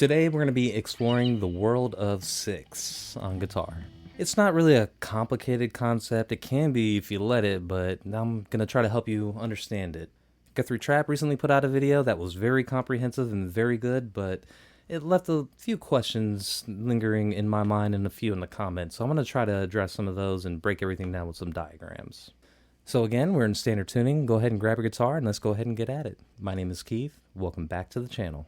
Today we're going to be exploring the world of six on guitar. It's not really a complicated concept. It can be if you let it, but I'm going to try to help you understand it. Guthrie Trapp recently put out a video that was very comprehensive and very good, but it left a few questions lingering in my mind and a few in the comments, so I'm going to try to address some of those and break everything down with some diagrams. So again, we're in standard tuning. Go ahead and grab your guitar and let's go ahead and get at it. My name is Keith. Welcome back to the channel.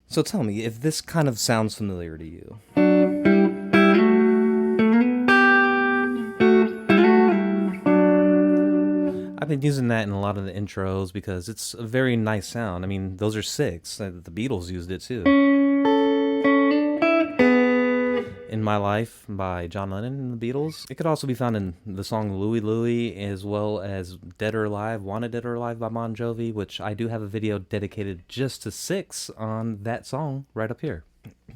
So tell me if this kind of sounds familiar to you. I've been using that in a lot of the intros because it's a very nice sound. I mean, those are six. The Beatles used it too. In My Life by John Lennon and the Beatles. It could also be found in the song Louie Louie, as well as Dead or Alive, Wanted Dead or Alive by Bon Jovi, which I do have a video dedicated just to six on that song right up here.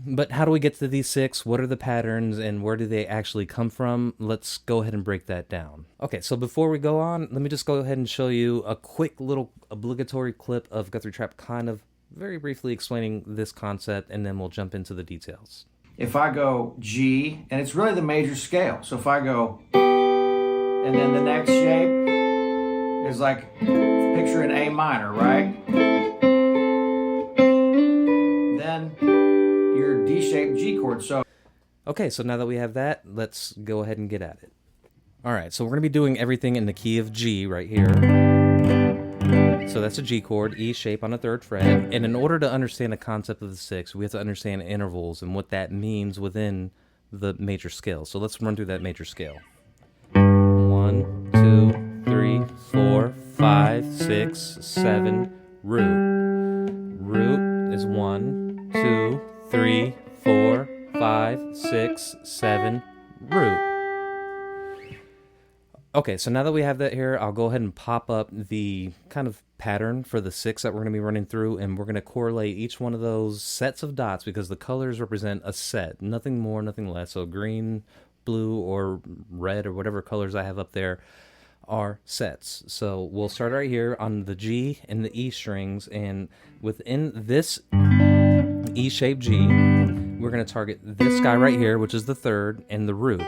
But how do we get to these six? What are the patterns and where do they actually come from? Let's go ahead and break that down. Okay, so before we go on, let me just go ahead and show you a quick little obligatory clip of Guthrie Trapp kind of very briefly explaining this concept, and then we'll jump into the details. If I go G, and it's really the major scale. So if I go, and then the next shape is like, picture an A minor, right? Then your D-shaped G chord. So okay, so now that we have that, let's go ahead and get at it. All right, so we're going to be doing everything in the key of G right here. So that's a G chord, E shape on the 3rd fret. And in order to understand the concept of the six, we have to understand intervals and what that means within the major scale. So let's run through that major scale. 1, 2, 3, 4, 5, 6, 7, root. Root is 1, 2, 3, 4, 5, 6, 7, root. Okay, so now that we have that here, I'll go ahead and pop up the kind of pattern for the six that we're going to be running through, and we're going to correlate each one of those sets of dots because the colors represent a set, nothing more, nothing less. So green, blue, or red, or whatever colors I have up there are sets. So we'll start right here on the G and the E strings, and within this E-shaped G, we're going to target this guy right here, which is the 3rd, and the root.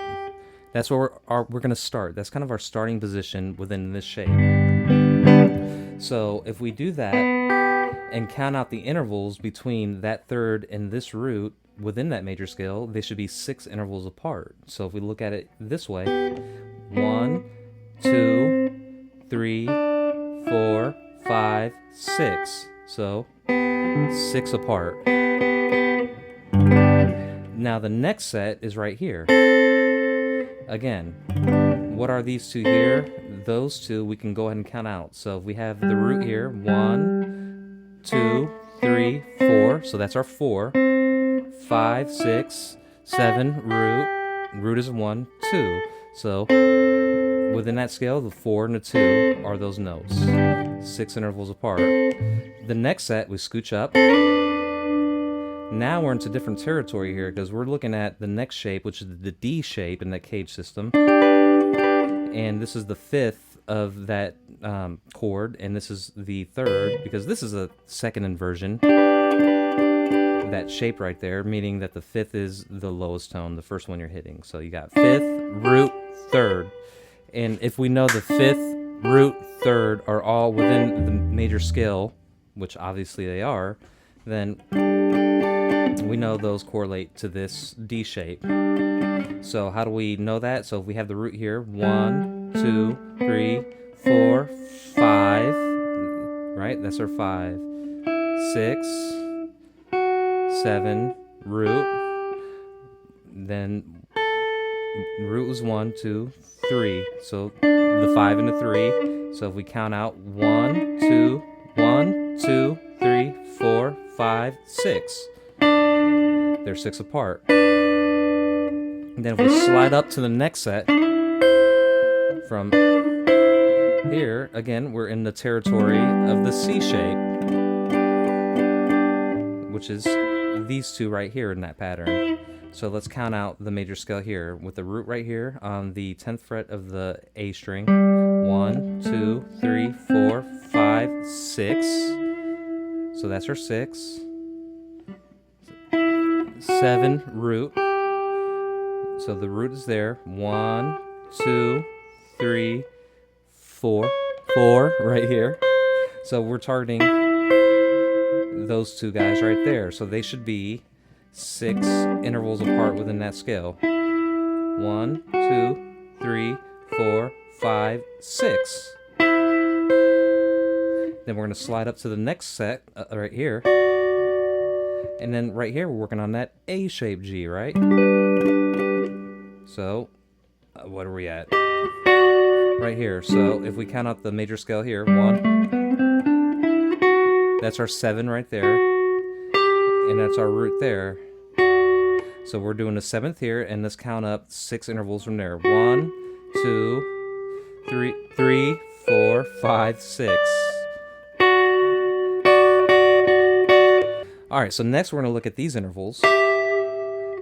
That's where we're going to start. That's kind of our starting position within this shape. So if we do that and count out the intervals between that 3rd and this root within that major scale, they should be 6 intervals apart. So if we look at it this way, 1, 2, 3, 4, 5, 6. So 6 apart. Now the next set is right here. Again, what are these two here? Those two we can go ahead and count out. So if we have the root here, 1, 2, 3, 4. So that's our 4. 5, 6, 7, root. Root is 1, 2. So within that scale, the 4 and the 2 are those notes. 6 intervals apart. The next set, we scooch up. Now we're into different territory here because we're looking at the next shape, which is the D shape in that cage system. And this is the 5th of that chord, and this is the 3rd, because this is a 2nd inversion. That shape right there, meaning that the 5th is the lowest tone, the first one you're hitting. So you got 5th, root, 3rd. And if we know the 5th, root, 3rd are all within the major scale, which obviously they are, then we know those correlate to this D shape. So how do we know that? So if we have the root here, 1, 2, 3, 4, 5, right? That's our 5. 6, 7, root. Then root was 1, 2, 3. So the 5 and the 3. So if we count out 1, 2, 1, 2, 3, 4, 5, 6. They're 6 apart. And then if we slide up to the next set, from here, again, we're in the territory of the C shape, which is these two right here in that pattern. So let's count out the major scale here with the root right here on the 10th fret of the A string. 1, 1, 2, 3, 4, 5, 6. So that's our 6. 7 root. So the root is there. 1, 2, 3, 4. 4 right here. So we're targeting those two guys right there. So they should be 6 intervals apart within that scale. 1, 2, 3, 4, 5, 6. Then we're going to slide up to the next set right here. And then right here, we're working on that A-shaped G, right? So, what are we at? Right here. So, if we count out the major scale here, 1. That's our 7 right there. And that's our root there. So, we're doing a 7th here, and let's count up 6 intervals from there. 1, 2, 3, 4, 5, 6. All right, so next we're going to look at these intervals.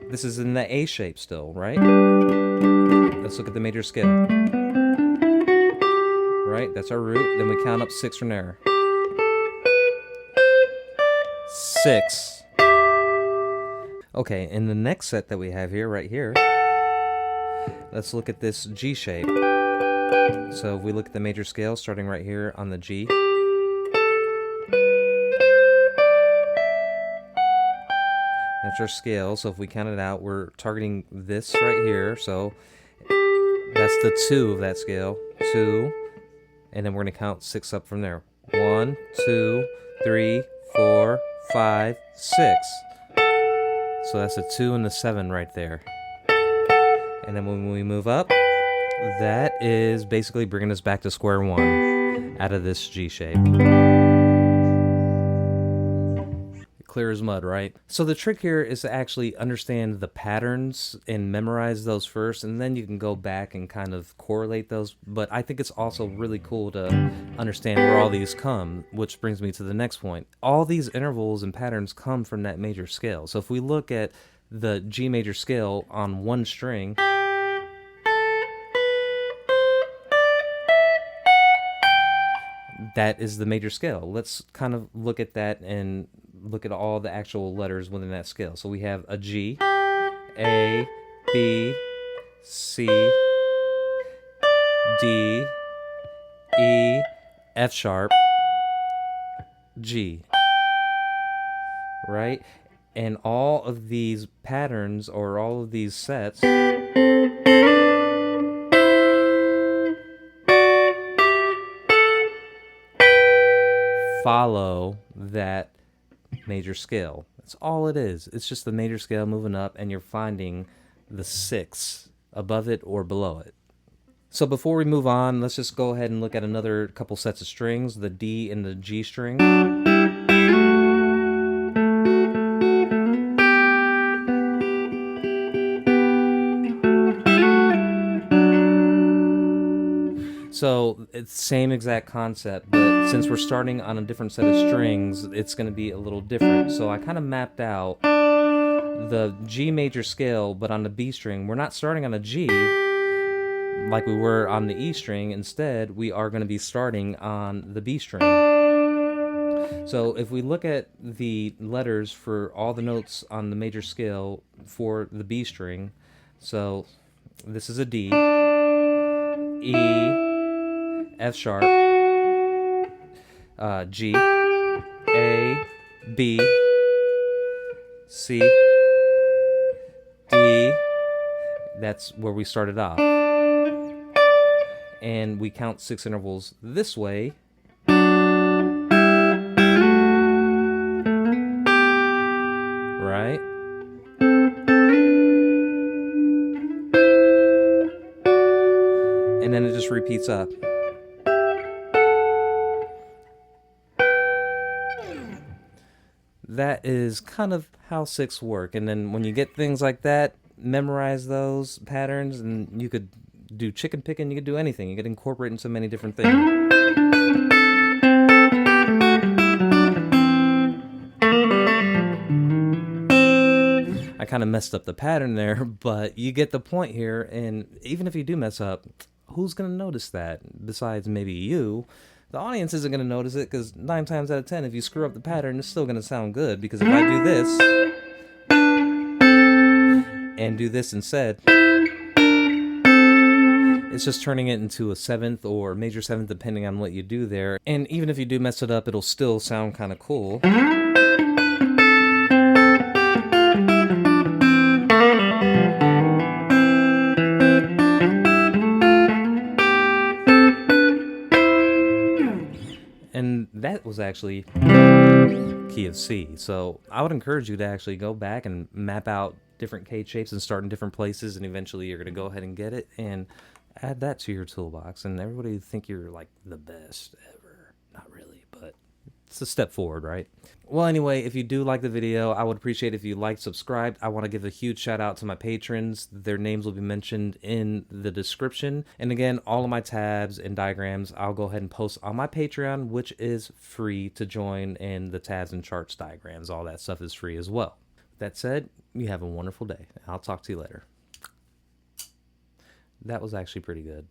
This is in the A shape still, right? Let's look at the major scale. Right, that's our root. Then we count up 6 from there. 6. Okay, in the next set that we have here, right here, let's look at this G shape. So if we look at the major scale starting right here on the G. That's our scale, so if we count it out, we're targeting this right here, so that's the 2 of that scale, 2, and then we're going to count 6 up from there. 1, 2, 3, 4, 5, 6. So that's a 2 and the 7 right there. And then when we move up, that is basically bringing us back to square one out of this G shape. Clear as mud, right? So the trick here is to actually understand the patterns and memorize those first, and then you can go back and kind of correlate those. But I think it's also really cool to understand where all these come, which brings me to the next point. All these intervals and patterns come from that major scale. So if we look at the G major scale on one string, that is the major scale. Let's kind of look at that and look at all the actual letters within that scale. So we have a G, A, B, C, D, E, F sharp, G, right? And all of these patterns or all of these sets follow that major scale. That's all it is. It's just the major scale moving up, and you're finding the 6 above it or below it. So before we move on, let's just go ahead and look at another couple sets of strings, the D and the G string. So it's the same exact concept, but since we're starting on a different set of strings, it's going to be a little different. So I kind of mapped out the G major scale, but on the B string, we're not starting on a G like we were on the E string. Instead, we are going to be starting on the B string. So if we look at the letters for all the notes on the major scale for the B string, so this is a D, E, F sharp, G, A, B, C, D. That's where we started off. And we count 6 intervals this way. Right? And then it just repeats up. That is kind of how 6 work. And then when you get things like that, memorize those patterns, and you could do chicken picking, you could do anything. You could incorporate into many different things. I kind of messed up the pattern there, but you get the point here, and even if you do mess up, who's going to notice that besides maybe you? The audience isn't going to notice it because 9 times out of 10, if you screw up the pattern, it's still going to sound good. Because if I do this and do this instead, it's just turning it into a 7th or major 7th depending on what you do there. And even if you do mess it up, it'll still sound kind of cool. And that was actually key of C. So I would encourage you to actually go back and map out different K shapes and start in different places, and eventually you're going to go ahead and get it and add that to your toolbox. And everybody would think you're like the best ever. Not really, but it's a step forward, right? Well, anyway, if you do like the video, I would appreciate if you liked, subscribed. I want to give a huge shout out to my patrons. Their names will be mentioned in the description. And again, all of my tabs and diagrams, I'll go ahead and post on my Patreon, which is free to join, and the tabs and charts, diagrams, all that stuff is free as well. That said, you have a wonderful day. I'll talk to you later. That was actually pretty good.